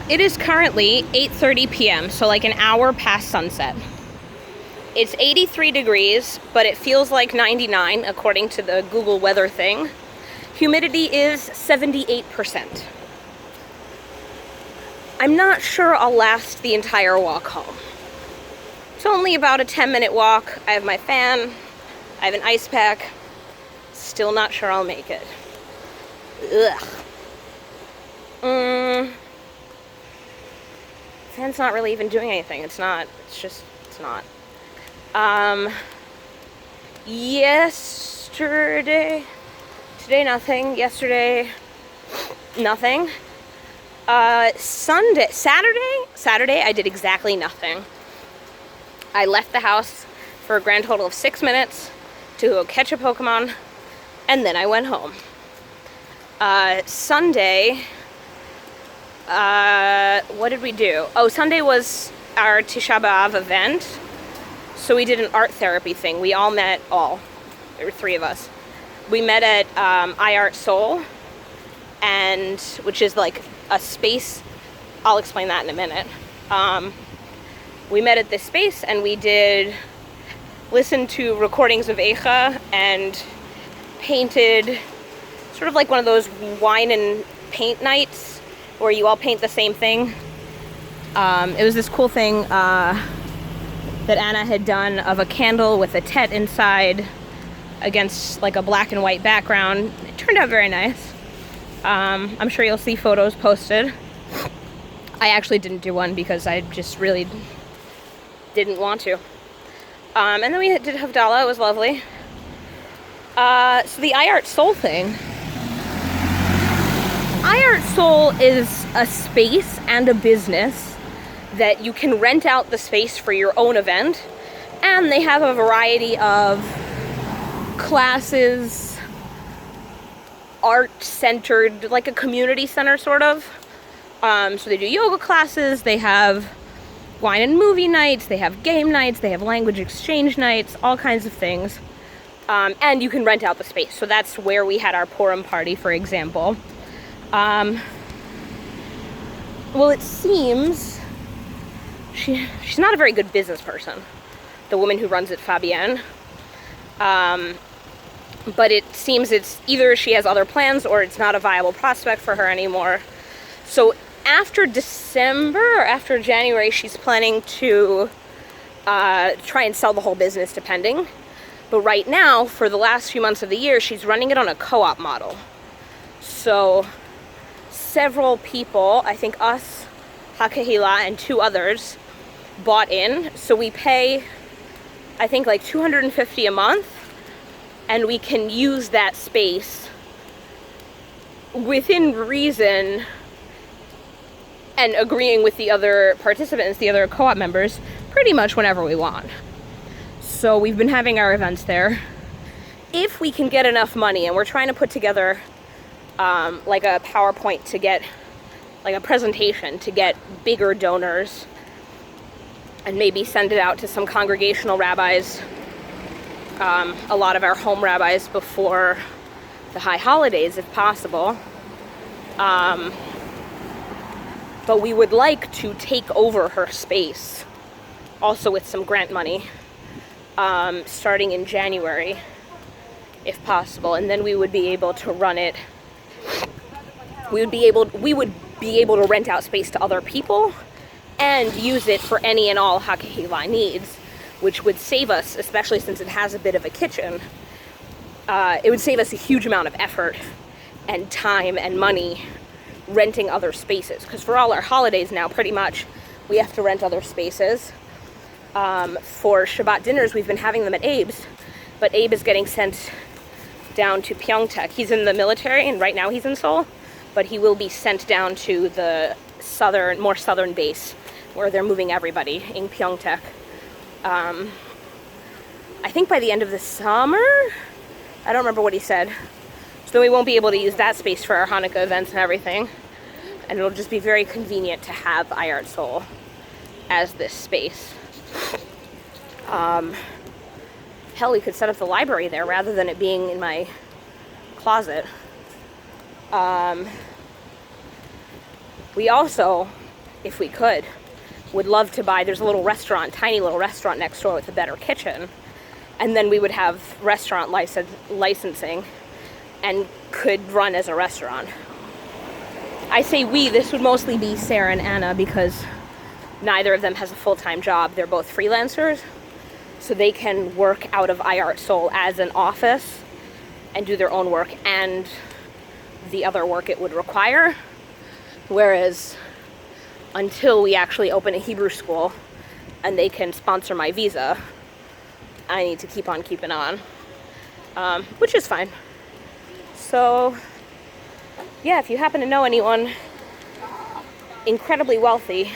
It is currently 8:30 p.m., so like an hour past sunset. It's 83 degrees, but it feels like 99 according to the Google weather thing. Humidity is 78%. I'm not sure I'll last the entire walk home. It's only about a 10-minute walk. I have my fan, I have an ice pack. Still not sure I'll make it. Ugh. Fan's not really even doing anything. It's not. Yesterday, today nothing. Yesterday, nothing. Saturday, I did exactly nothing. I left the house for a grand total of 6 minutes to go catch a Pokemon, and then I went home. Sunday, what did we do? Oh, Sunday was our Tisha B'Av event, so we did an art therapy thing. We all met, there were 3 of us. We met at iArt Seoul, and which is like a space. I'll explain that in a minute. We met at this space and we listened to recordings of Eicha and painted, sort of like one of those wine and paint nights where you all paint the same thing. It was this cool thing that Anna had done of a candle with a tet inside against like a black and white background. It turned out very nice. I'm sure you'll see photos posted. I actually didn't do one because I just really didn't want to. And then we did Havdalah. It was lovely. So the iArt Seoul thing. iArt Seoul is a space and a business that you can rent out the space for your own event. And they have a variety of classes, art-centered, like a community center sort of. So they do yoga classes, they have wine and movie nights, they have game nights, they have language exchange nights, all kinds of things. And you can rent out the space. So that's where we had our Purim party, for example. Well, it seems she's not a very good business person, the woman who runs it, Fabienne. But it seems it's either she has other plans or it's not a viable prospect for her anymore. So after December or after January, she's planning to try and sell the whole business, depending. But right now, for the last few months of the year, she's running it on a co-op model. So several people, I think us, HaKehila, and 2 others, bought in. So we pay, I think, like $250 a month, and we can use that space within reason and agreeing with the other participants, the other co-op members, pretty much whenever we want. So we've been having our events there. If we can get enough money, and we're trying to put together like a PowerPoint to get, like a presentation to get bigger donors, and maybe send it out to some congregational rabbis, a lot of our home rabbis before the high holidays, if possible. But we would like to take over her space, also with some grant money, starting in January, if possible. And then we would be able to run it. We would be able to rent out space to other people and use it for any and all HaKehila needs, which would save us, especially since it has a bit of a kitchen. It would save us a huge amount of effort and time and money renting other spaces, because for all our holidays now, pretty much, we have to rent other spaces. For Shabbat dinners, we've been having them at Abe's, but Abe is getting sent down to Pyeongtaek. He's in the military, and right now he's in Seoul, but he will be sent down to the more southern base, where they're moving everybody in Pyeongtaek. I think by the end of the summer? I don't remember what he said. So then we won't be able to use that space for our Hanukkah events and everything. And it'll just be very convenient to have iArt Seoul as this space. Hell, we could set up the library there rather than it being in my closet. We also if we could. Would love to buy, there's a little restaurant, tiny little restaurant next door with a better kitchen. And then we would have restaurant licensing and could run as a restaurant. I say we, this would mostly be Sarah and Anna because neither of them has a full-time job. They're both freelancers, so they can work out of iArtSoul as an office and do their own work and the other work it would require. Whereas until we actually open a Hebrew school and they can sponsor my visa, I need to keep on keeping on, which is fine. So, yeah, if you happen to know anyone incredibly wealthy,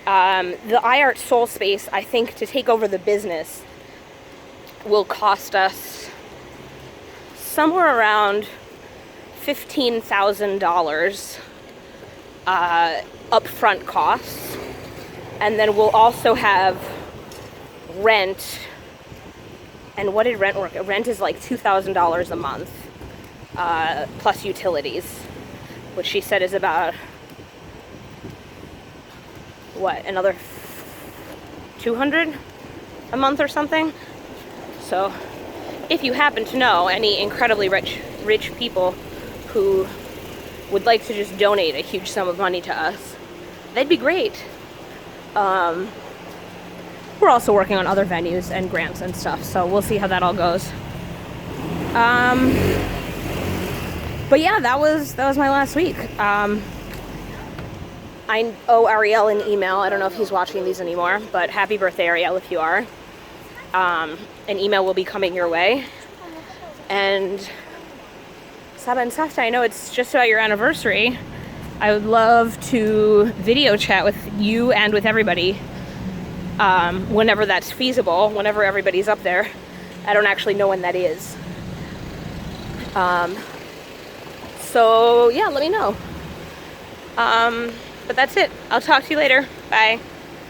the iArtSoul space, I think, to take over the business will cost us somewhere around $15,000 upfront costs, and then we'll also have rent. And what did rent work? Rent is like $2,000 a month, plus utilities, which she said is about, what, another 200 a month or something. So if you happen to know any incredibly rich people who would like to just donate a huge sum of money to us, that'd be great. We're also working on other venues and grants and stuff, so we'll see how that all goes. But yeah, that was my last week. I owe Ariel an email. I don't know if he's watching these anymore, but happy birthday, Ariel, if you are. An email will be coming your way. And Saba and Safta, I know it's just about your anniversary. I would love to video chat with you and with everybody whenever that's feasible, whenever everybody's up there. I don't actually know when that is. So yeah, let me know. But that's it. I'll talk to you later. Bye.